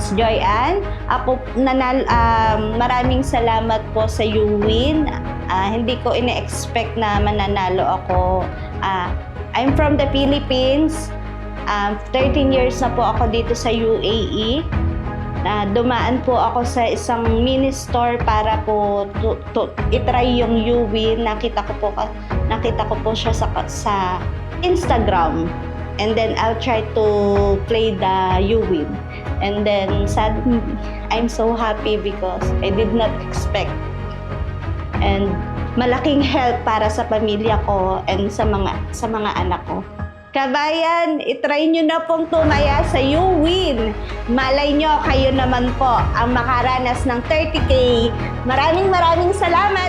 Coach Joy Ann. Maraming salamat po sa UWin. Hindi ko ine-expect na mananalo ako. I'm from the Philippines. 13 years na po ako dito sa UAE. Dumaan po ako sa isang mini store para po itry yung UWin. Nakita ko po siya sa Instagram. And then I'll try to play the UWin. And then suddenly, I'm so happy because I did not expect. And malaking help para sa pamilya ko and sa mga anak ko. Kabayan, itry nyo na pong tumaya sa UWin. Malay nyo, kayo naman po ang makaranas ng 30K. Maraming salamat!